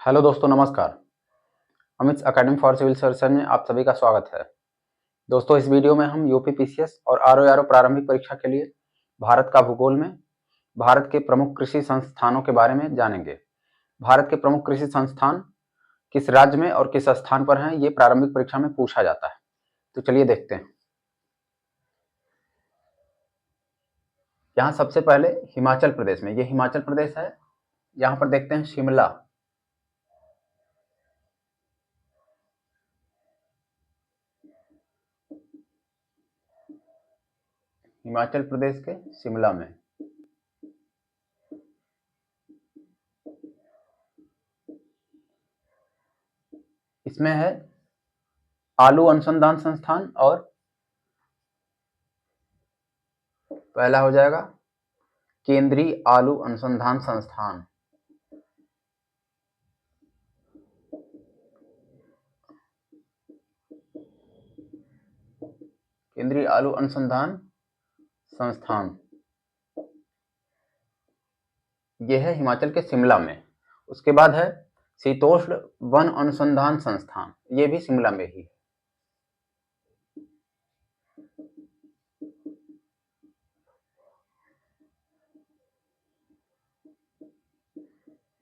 Hello दोस्तों, नमस्कार। Amit academy for civil services में आप सभी का स्वागत है। दोस्तों, इस वीडियो में हम यूपी पीसीएस और आरओ प्रारंभिक परीक्षा के लिए भारत का भूगोल में भारत के प्रमुख कृषि संस्थानों के बारे में जानेंगे। भारत के प्रमुख कृषि संस्थान किस राज्य में और किस स्थान पर हैं, ये प्रारंभिक परीक्षा में पूछा जाता है। तो चलिए देखते हैं। यहाँ सबसे पहले हिमाचल प्रदेश में, ये हिमाचल प्रदेश है। यहाँ पर देखते हैं शिमला। हिमाचल प्रदेश के शिमला में इसमें है आलू अनुसंधान संस्थान, और पहला हो जाएगा केंद्रीय आलू अनुसंधान संस्थान। केंद्रीय आलू अनुसंधान संस्थान यह है हिमाचल के शिमला में। उसके बाद है शीतोष्ण वन अनुसंधान संस्थान, ये भी शिमला में ही है।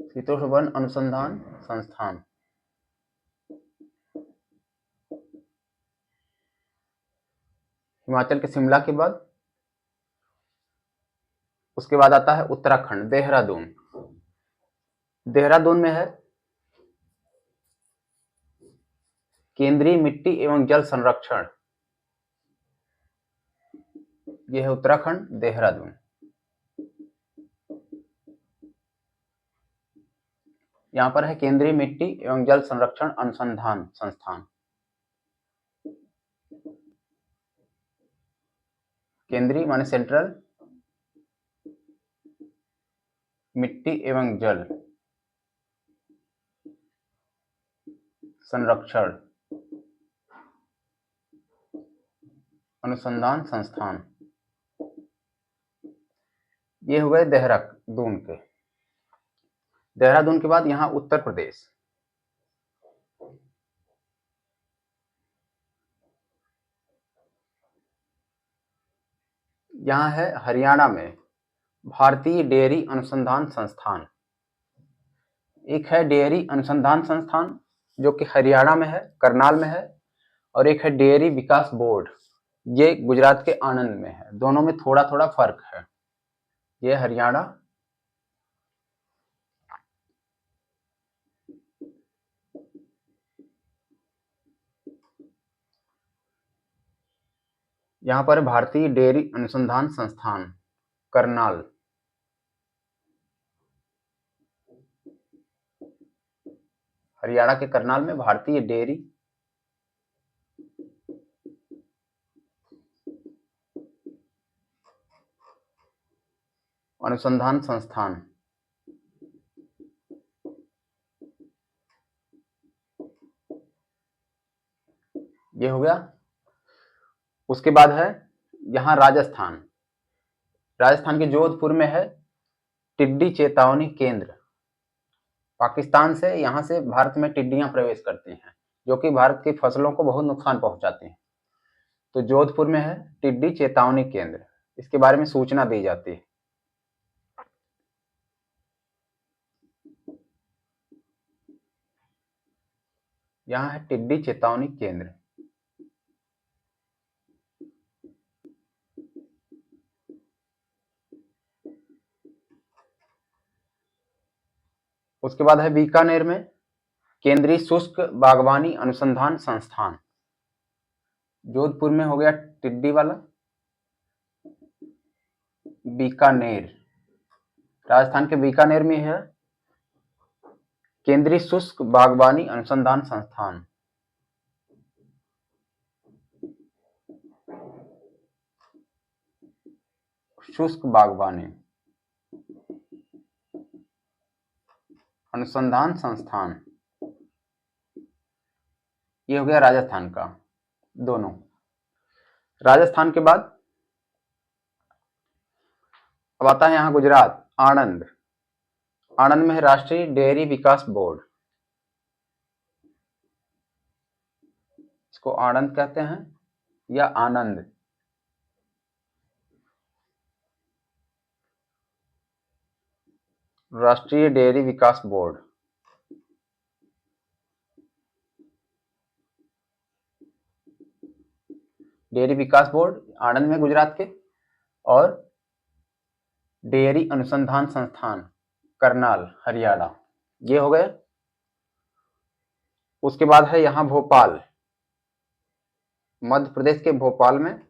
शीतोष्ण वन अनुसंधान संस्थान हिमाचल के शिमला के बाद उसके बाद आता है उत्तराखंड, देहरादून। देहरादून में है केंद्रीय मिट्टी एवं जल संरक्षण, यह है उत्तराखंड, देहरादून। यहां पर है केंद्रीय मिट्टी एवं जल संरक्षण अनुसंधान संस्थान। केंद्रीय माने सेंट्रल, मिट्टी एवं जल संरक्षण अनुसंधान संस्थान, ये हो गए देहरादून के। देहरादून के बाद यहां उत्तर प्रदेश, यहां है हरियाणा में भारतीय डेयरी अनुसंधान संस्थान। एक है डेयरी अनुसंधान संस्थान जो कि हरियाणा में है, करनाल में है, और एक है डेयरी विकास बोर्ड, ये गुजरात के आणंद में है। दोनों में थोड़ा थोड़ा फर्क है। ये हरियाणा, यहां पर भारतीय डेयरी अनुसंधान संस्थान करनाल। हरियाणा के करनाल में भारतीय डेयरी अनुसंधान संस्थान, ये हो गया। उसके बाद है यहां राजस्थान। राजस्थान के जोधपुर में है टिड्डी चेतावनी केंद्र। पाकिस्तान से यहां से भारत में टिड्डियां प्रवेश करती हैं, जो कि भारत की फसलों को बहुत नुकसान पहुंचाती हैं। तो जोधपुर में है टिड्डी चेतावनी केंद्र, इसके बारे में सूचना दी जाती है। यहाँ है टिड्डी चेतावनी केंद्र। उसके बाद है बीकानेर में केंद्रीय शुष्क बागवानी अनुसंधान संस्थान। जोधपुर में हो गया टिड्डी वाला। बीकानेर, राजस्थान के बीकानेर में है केंद्रीय शुष्क बागवानी अनुसंधान संस्थान। शुष्क बागवानी अनुसंधान संस्थान, ये हो गया राजस्थान का। दोनों राजस्थान के बाद अब आता है यहाँ गुजरात, आणंद। आणंद में है राष्ट्रीय डेयरी विकास बोर्ड। इसको आनंद कहते हैं या आनंद। राष्ट्रीय डेयरी विकास बोर्ड, डेयरी विकास बोर्ड आनंद में गुजरात के, और डेयरी अनुसंधान संस्थान करनाल हरियाणा, ये हो गए। उसके बाद है यहाँ भोपाल, मध्य प्रदेश के भोपाल में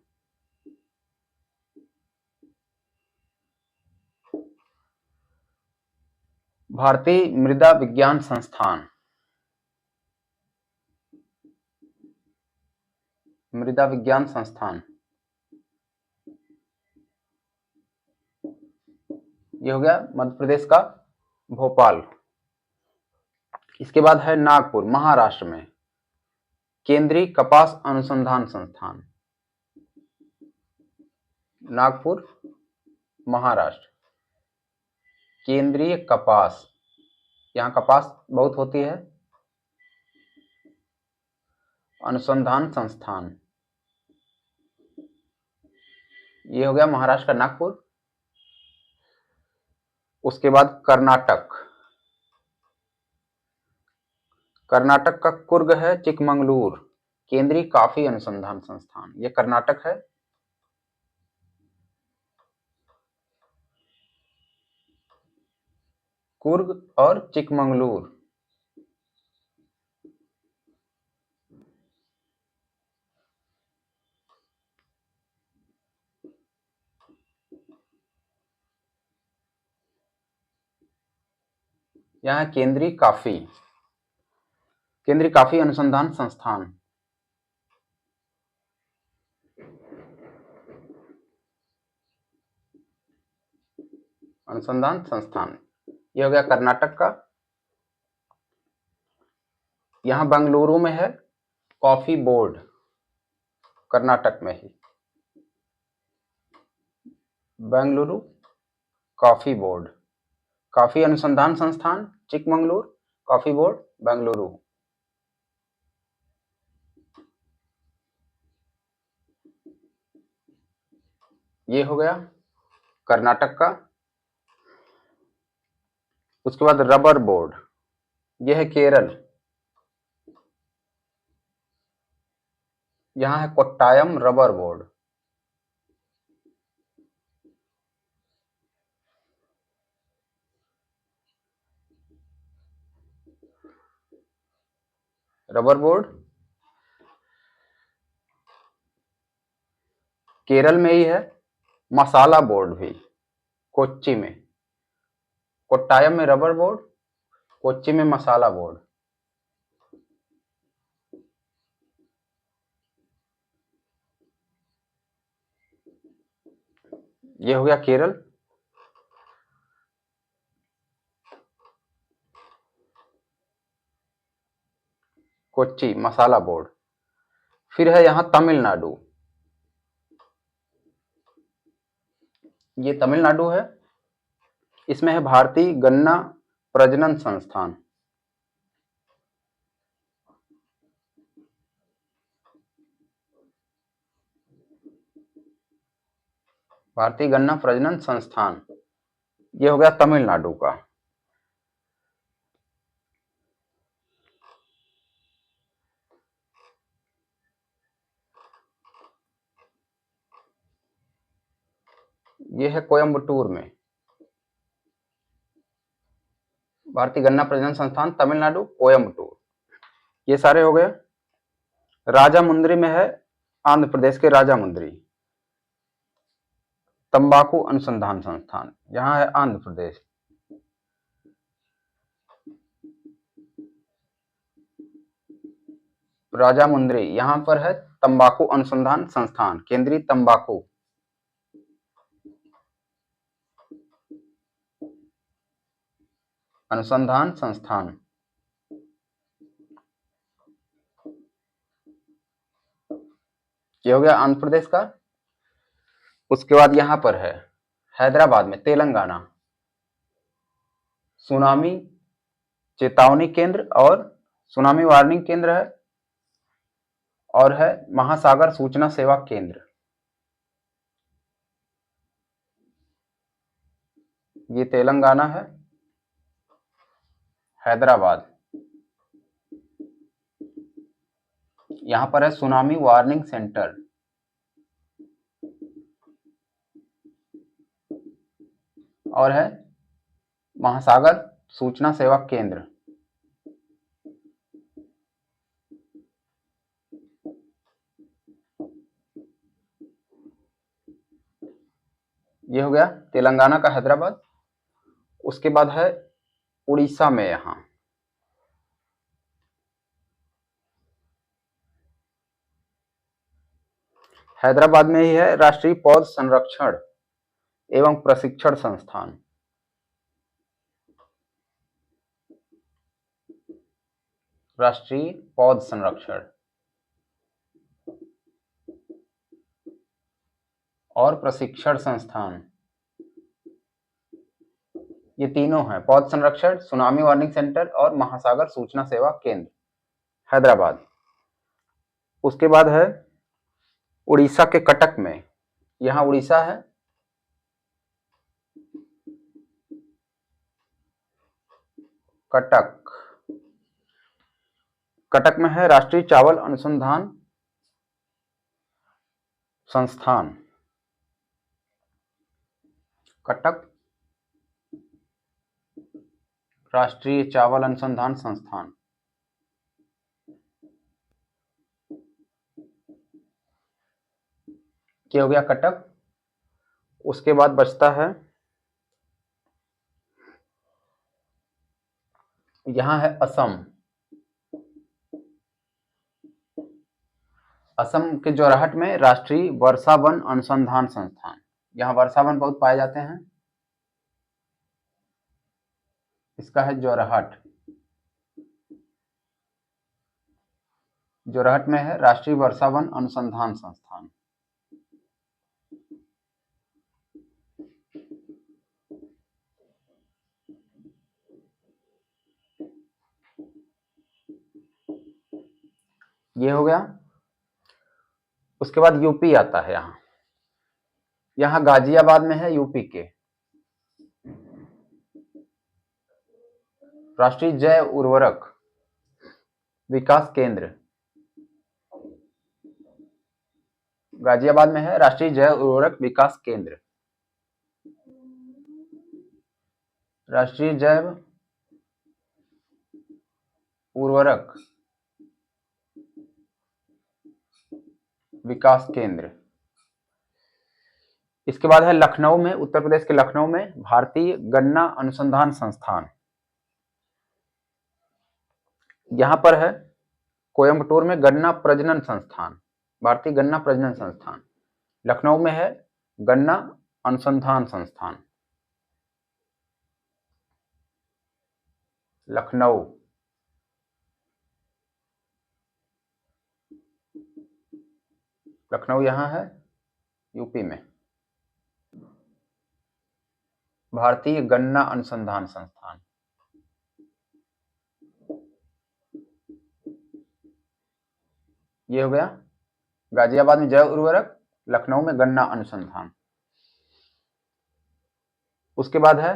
भारतीय मृदा विज्ञान संस्थान, मृदा विज्ञान संस्थान, ये हो गया मध्य प्रदेश का भोपाल। इसके बाद है नागपुर महाराष्ट्र में, केंद्रीय कपास अनुसंधान संस्थान, नागपुर महाराष्ट्र, केंद्रीय कपास, यहाँ कपास बहुत होती है, अनुसंधान संस्थान, ये हो गया महाराष्ट्र का नागपुर। उसके बाद कर्नाटक, कर्नाटक का कुर्ग है चिकमंगलूर, केंद्रीय कॉफी अनुसंधान संस्थान, ये कर्नाटक है। कुर्ग और चिकमंगलूर, यहाँ केंद्रीय कॉफी अनुसंधान संस्थान, अनुसंधान संस्थान, ये हो गया कर्नाटक का। यहाँ बेंगलुरु में है कॉफी बोर्ड, कर्नाटक में ही, बेंगलुरु कॉफी बोर्ड, कॉफी अनुसंधान संस्थान चिकमंगलूर, कॉफी बोर्ड बेंगलुरु। ये हो गया कर्नाटक का। उसके बाद रबर बोर्ड, यह है केरल, यहाँ है Kottayam rubber board, rubber board Kerala में ही है। मसाला बोर्ड भी कोच्चि में, कोट्टायम में रबर बोर्ड, कोच्चि में मसाला बोर्ड। ये हो गया केरल। कोच्चि मसाला बोर्ड। फिर है यहाँ तमिलनाडु, ये तमिलनाडु है, इसमें है भारतीय गन्ना प्रजनन संस्थान, भारतीय गन्ना प्रजनन संस्थान, ये हो गया तमिलनाडु का। ये है कोयम्बटूर में, भारतीय गन्ना प्रजनन संस्थान तमिलनाडु कोयम्बटूर। ये सारे हो गए। राजामुंद्री में है आंध्र प्रदेश के राजामुंद्री, तंबाकू अनुसंधान संस्थान, यहाँ है आंध्र प्रदेश। राजामुंद्री, यहाँ पर है तंबाकू अनुसंधान संस्थान, केंद्रीय तंबाकू अनुसंधान संस्थान। ये हो गया आंध्र प्रदेश का। उसके बाद यहां पर है हैदराबाद में तेलंगाना, सुनामी चेतावनी केंद्र और सुनामी वार्निंग केंद्र है, और है महासागर सूचना सेवा केंद्र, ये तेलंगाना है, हैदराबाद। यहां पर है सुनामी वार्निंग सेंटर, और है महासागर सूचना सेवा केंद्र। ये हो गया तेलंगाना का हैदराबाद। उसके बाद है उड़ीसा में, यहां हैदराबाद में ही है राष्ट्रीय पौध संरक्षण एवं प्रशिक्षण संस्थान। राष्ट्रीय पौध संरक्षण और प्रशिक्षण संस्थान, ये तीनों हैं, पौध संरक्षण, सुनामी वार्निंग सेंटर और महासागर सूचना सेवा केंद्र, हैदराबाद। उसके बाद है उड़ीसा के कटक में, यहां उड़ीसा है, कटक। कटक में है राष्ट्रीय चावल अनुसंधान संस्थान, कटक राष्ट्रीय चावल अनुसंधान संस्थान। क्या हो गया कटक। उसके बाद बचता है, यहां है असम। असम के जोरहट में राष्ट्रीय वर्षा वन अनुसंधान संस्थान, यहाँ वर्षा वन बहुत पाए जाते हैं, इसका है जोरहट। जोरहट में है राष्ट्रीय वर्षा वन अनुसंधान संस्थान। ये हो गया। उसके बाद यूपी आता है, यहाँ गाजियाबाद में है यूपी के राष्ट्रीय जैव उर्वरक विकास केंद्र। गाजियाबाद में है राष्ट्रीय जैव उर्वरक विकास केंद्र, राष्ट्रीय जैव उर्वरक विकास केंद्र। इसके बाद है लखनऊ में, उत्तर प्रदेश के लखनऊ में भारतीय गन्ना अनुसंधान संस्थान। यहां पर है कोयंबटूर में गन्ना प्रजनन संस्थान, भारतीय गन्ना प्रजनन संस्थान। लखनऊ में है गन्ना अनुसंधान संस्थान, लखनऊ। लखनऊ यहां है यूपी में, भारतीय गन्ना अनुसंधान संस्थान। ये हो गया गाजियाबाद में जैव उर्वरक, लखनऊ में गन्ना अनुसंधान। उसके बाद है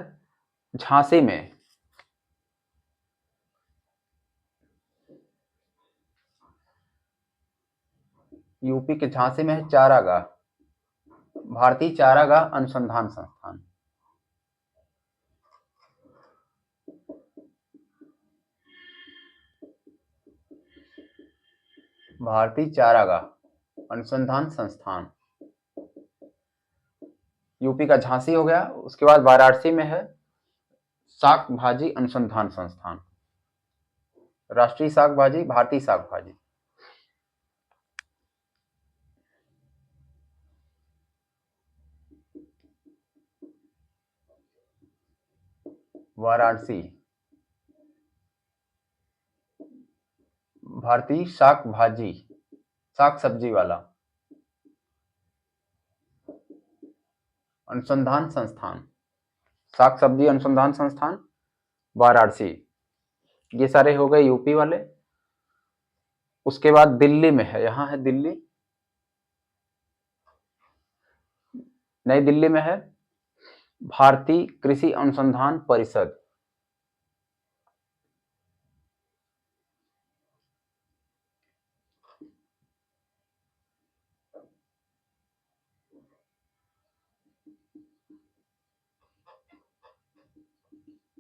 झांसी में, यूपी के झांसी में है चारागाह, भारतीय चारागाह अनुसंधान संस्थान। भारतीय चारागाह अनुसंधान संस्थान, यूपी का झांसी हो गया। उसके बाद वाराणसी में है शाक भाजी अनुसंधान संस्थान, राष्ट्रीय शाक भाजी, भारतीय शाक भाजी। वाराणसी भारतीय शाक भाजी, शाक सब्जी वाला अनुसंधान संस्थान, शाक सब्जी अनुसंधान संस्थान वाराणसी। ये सारे हो गए यूपी वाले। उसके बाद दिल्ली में है, यहाँ है दिल्ली, नई दिल्ली में है भारतीय कृषि अनुसंधान परिषद।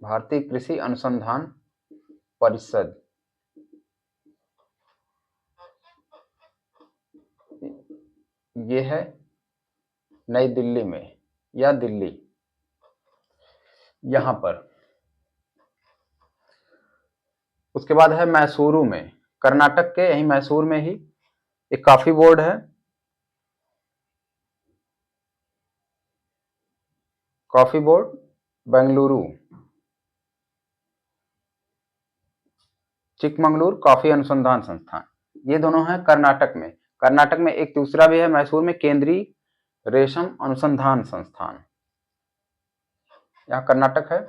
भारतीय कृषि अनुसंधान परिषद, ये है नई दिल्ली में या दिल्ली, यहां पर। उसके बाद है मैसूरू में, कर्नाटक के यही मैसूर में ही एक कॉफी बोर्ड है, coffee board Bengaluru, Chikmagaluru coffee अनुसंधान संस्थान, ये दोनों हैं कर्नाटक में। कर्नाटक में एक दूसरा भी है मैसूर में, केंद्रीय रेशम अनुसंधान संस्थान, यहाँ कर्नाटक है।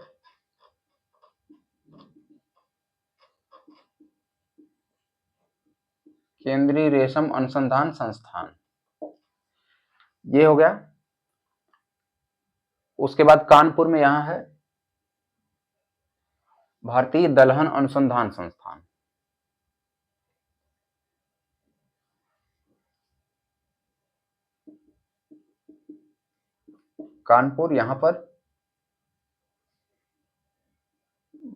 केंद्रीय रेशम अनुसंधान संस्थान, ये हो गया। उसके बाद कानपुर में यहाँ है भारतीय दलहन अनुसंधान संस्थान, कानपुर, यहां पर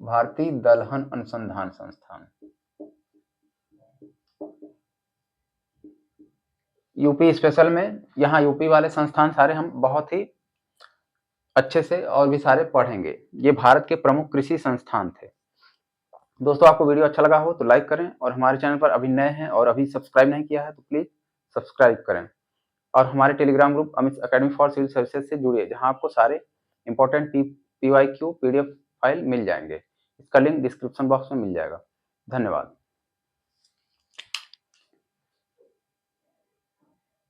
भारतीय दलहन अनुसंधान संस्थान। यूपी स्पेशल में, यहाँ यूपी वाले संस्थान सारे हम बहुत ही अच्छे से और भी सारे पढ़ेंगे। ये भारत के प्रमुख कृषि संस्थान थे। दोस्तों, आपको वीडियो अच्छा लगा हो तो लाइक करें, और हमारे चैनल पर अभी नए हैं और अभी सब्सक्राइब नहीं किया है तो प्लीज सब्सक्राइब करें, और हमारे Telegram group Amit academy for civil services से जुड़िए, जहां आपको सारे इंपॉर्टेंट PYQ PDF फाइल मिल जाएंगे। इसका लिंक डिस्क्रिप्शन बॉक्स में मिल जाएगा। धन्यवाद।